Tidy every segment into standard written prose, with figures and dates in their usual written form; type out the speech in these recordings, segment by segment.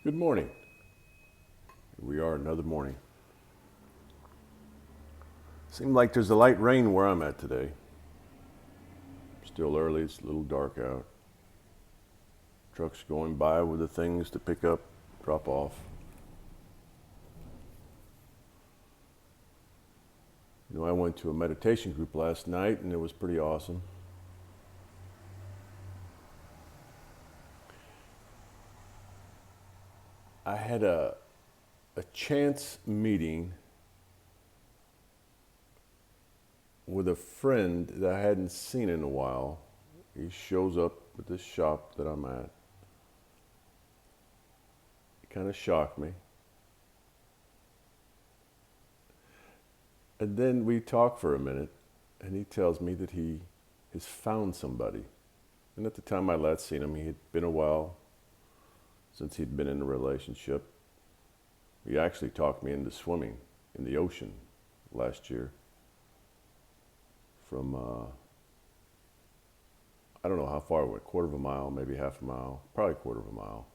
Good morning. Here we are another morning. Seems like there's a light rain where I'm at today. Still early, it's a little dark out. Trucks going by with the things to pick up, drop off. I went to a meditation group last night and it was pretty awesome. I had a chance meeting with a friend that I hadn't seen in a while. He shows up at this shop that I'm at. It kind of shocked me. And then we talk for a minute, and he tells me that he has found somebody. And at the time I last seen him, he had been a while since he'd been in a relationship. He actually talked me into swimming in the ocean last year from, I don't know how far it went, quarter of a mile, maybe half a mile, probably quarter of a mile.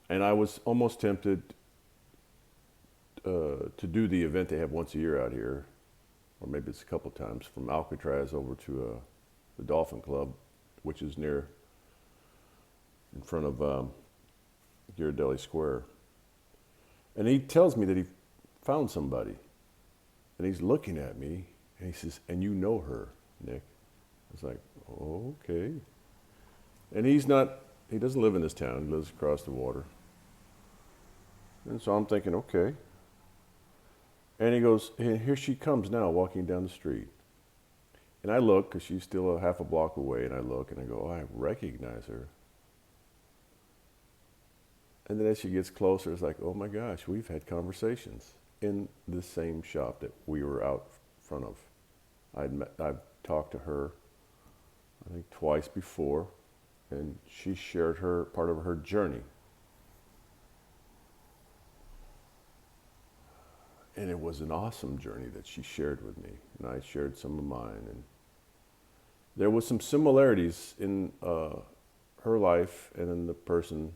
And I was almost tempted to do the event they have once a year out here, or maybe it's a couple times, from Alcatraz over to the Dolphin Club, which is near in front of Ghirardelli Square. And he tells me that he found somebody. And he's looking at me, and he says, "And you know her, Nick." I was like, "Oh, okay." And he doesn't live in this town, he lives across the water. And so I'm thinking, okay. And he goes, "And here she comes now, walking down the street." And I look, because she's still a half a block away, and I look, and I go, "Oh, I recognize her." And then as she gets closer, it's like, oh my gosh, we've had conversations in the same shop that we were out front of. I've talked to her, I think twice before, and she shared part of her journey. And it was an awesome journey that she shared with me, and I shared some of mine. And there was some similarities in her life and in the person's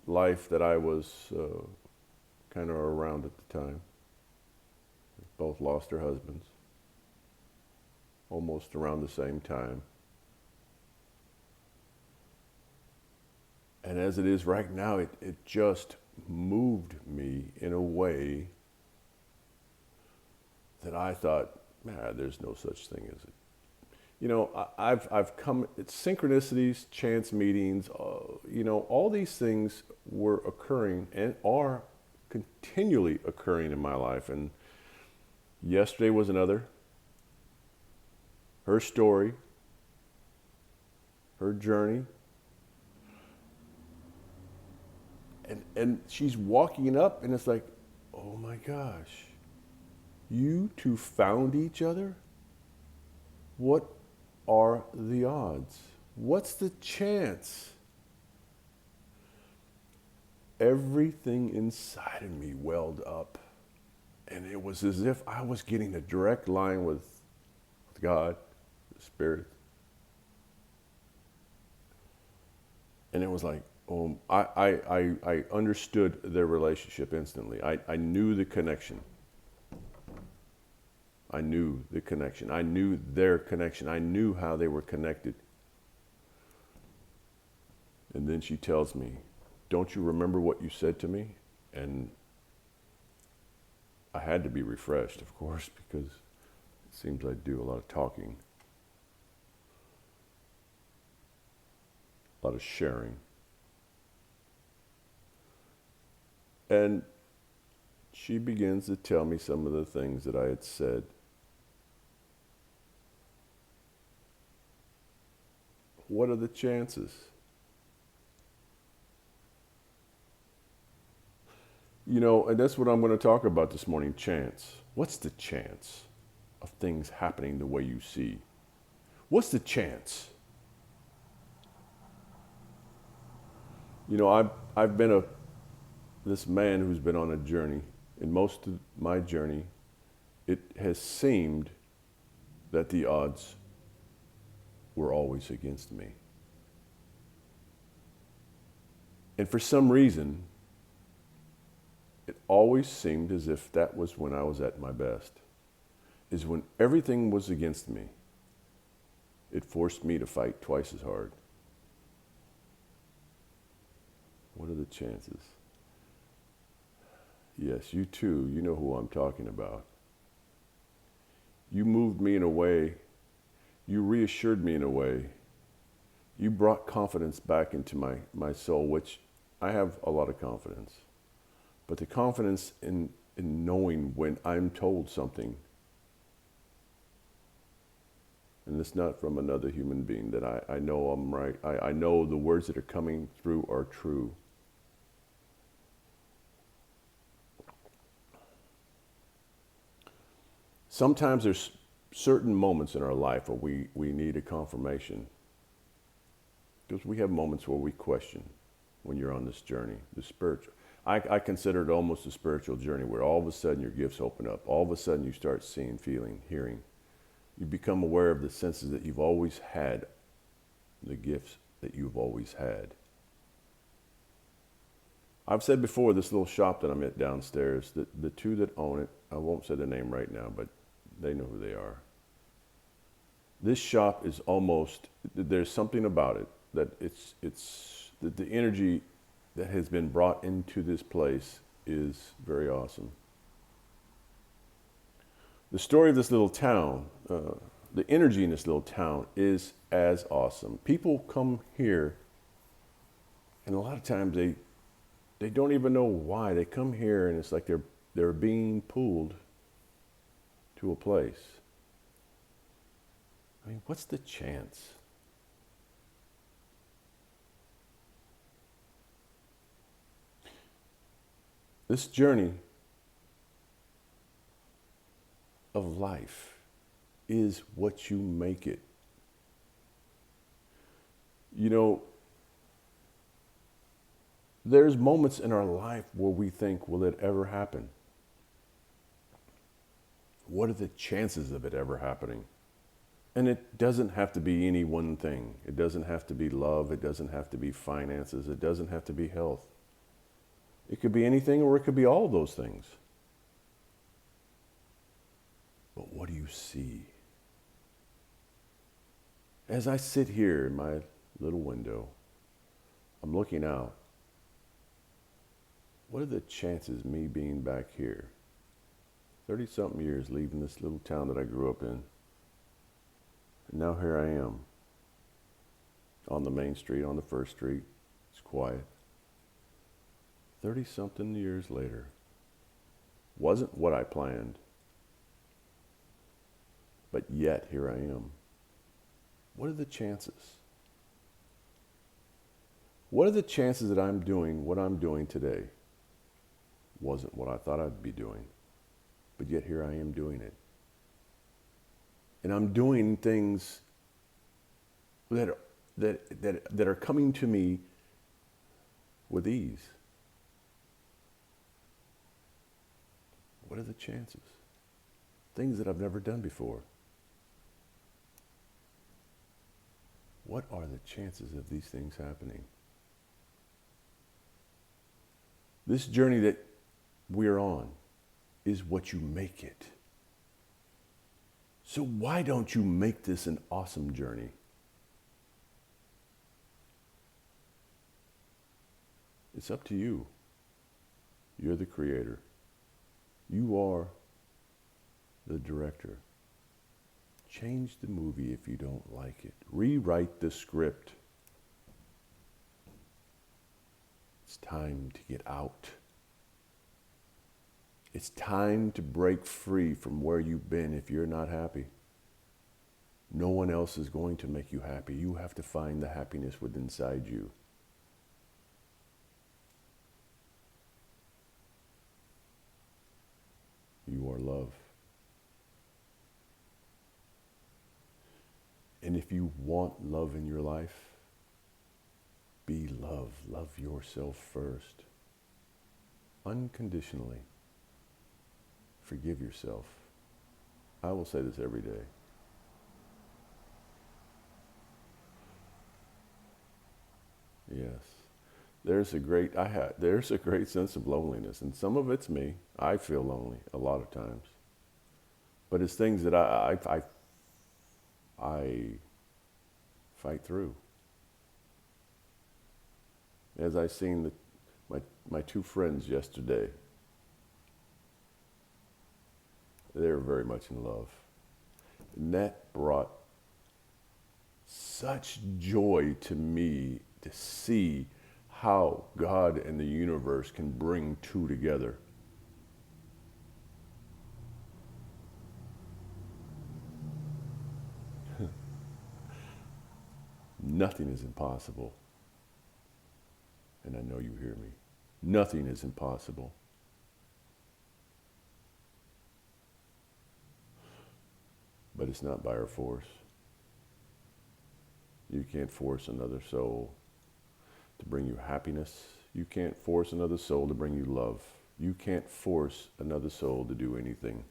life that I was kind of around at the time. Both lost their husbands almost around the same time. And as it is right now, it just moved me in a way that I thought, man, there's no such thing as it. I've come, it's synchronicities, chance meetings, all these things were occurring and are continually occurring in my life. And yesterday was another. Her story, her journey. And she's walking up, and it's like, oh my gosh, you two found each other? What are the odds? What's the chance? Everything inside of me welled up, and it was as if I was getting a direct line with God, the Spirit. And it was like, I understood their relationship instantly. I knew the connection. I knew the connection. I knew their connection. I knew how they were connected. And then she tells me, "Don't you remember what you said to me?" And I had to be refreshed, of course, because it seems I do a lot of talking, a lot of sharing. And she begins to tell me some of the things that I had said. What are the chances? And that's what I'm going to talk about this morning, chance. What's the chance of things happening the way you see? What's the chance? I've been this man who's been on a journey. In most of my journey, it has seemed that the odds were always against me. And for some reason, it always seemed as if that was when I was at my best, is when everything was against me. It forced me to fight twice as hard. What are the chances? Yes, you too, you know who I'm talking about. You moved me in a way, you reassured me in a way, you brought confidence back into my soul, which I have a lot of confidence. But the confidence in knowing when I'm told something, and it's not from another human being, that I know I'm right. I know the words that are coming through are true. Sometimes there's certain moments in our life where we need a confirmation. Because we have moments where we question when you're on this journey, the spiritual. I consider it almost a spiritual journey where all of a sudden your gifts open up. All of a sudden you start seeing, feeling, hearing. You become aware of the senses that you've always had, the gifts that you've always had. I've said before, this little shop that I'm at downstairs, the two that own it, I won't say the name right now, but they know who they are. This shop is almost, there's something about it that it's the energy that has been brought into this place is very awesome. The story of this little town, the energy in this little town is as awesome. People come here, and a lot of times they don't even know why. They come here, and it's like they're being pulled to a place. I mean, what's the chance? This journey of life is what you make it. You know, there's moments in our life where we think, will it ever happen? What are the chances of it ever happening? And it doesn't have to be any one thing. It doesn't have to be love. It doesn't have to be finances. It doesn't have to be health. It could be anything, or it could be all of those things. But what do you see? As I sit here in my little window, I'm looking out. What are the chances me being back here? 30-something years leaving this little town that I grew up in. And now here I am on the main street, on the first street. It's quiet. 30-something years later. Wasn't what I planned. But yet, here I am. What are the chances? What are the chances that I'm doing what I'm doing today? Wasn't what I thought I'd be doing. But yet, here I am doing it. And I'm doing things that are coming to me with ease. What are the chances? Things that I've never done before. What are the chances of these things happening? This journey that we're on is what you make it. So why don't you make this an awesome journey? It's up to you. You're the creator. You are the director. Change the movie if you don't like it. Rewrite the script. It's time to get out. It's time to break free from where you've been if you're not happy. No one else is going to make you happy. You have to find the happiness within inside you. You are love. And if you want love in your life, be love. Love yourself first. Unconditionally. Forgive yourself. I will say this every day. Yes. There's a great sense of loneliness, and some of it's me. I feel lonely a lot of times, but it's things that I fight through. As I seen my two friends yesterday, they were very much in love, and that brought such joy to me to see how God and the universe can bring two together. Nothing is impossible, and I know you hear me. Nothing is impossible. But it's not by our force. You can't force another soul to bring you happiness. You can't force another soul to bring you love. You can't force another soul to do anything.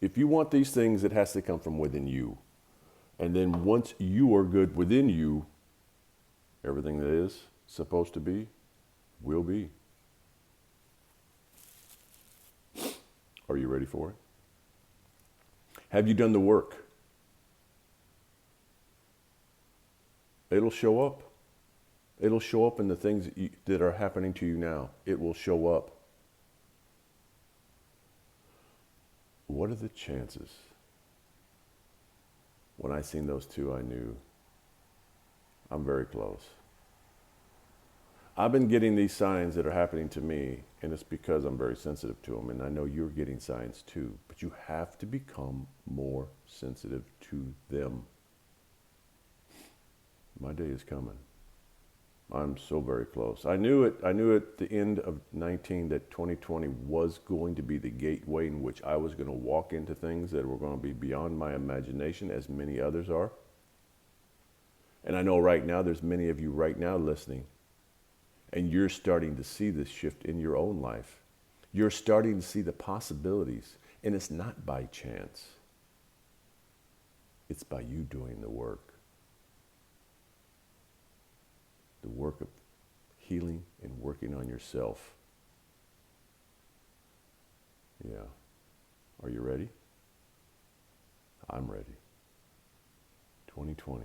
If you want these things, it has to come from within you. And then once you are good within you, everything that is supposed to be will be. Are you ready for it? Have you done the work? It'll show up. It'll show up in the things that are happening to you now. It will show up. What are the chances? When I seen those two, I knew I'm very close. I've been getting these signs that are happening to me, and it's because I'm very sensitive to them, and I know you're getting signs too, but you have to become more sensitive to them. My day is coming. I'm so very close. I knew at the end of 19 that 2020 was going to be the gateway in which I was going to walk into things that were going to be beyond my imagination, as many others are. And I know right now there's many of you right now listening, and you're starting to see this shift in your own life. You're starting to see the possibilities, and it's not by chance. It's by you doing the work. The work of healing and working on yourself. Yeah. Are you ready? I'm ready. 2020.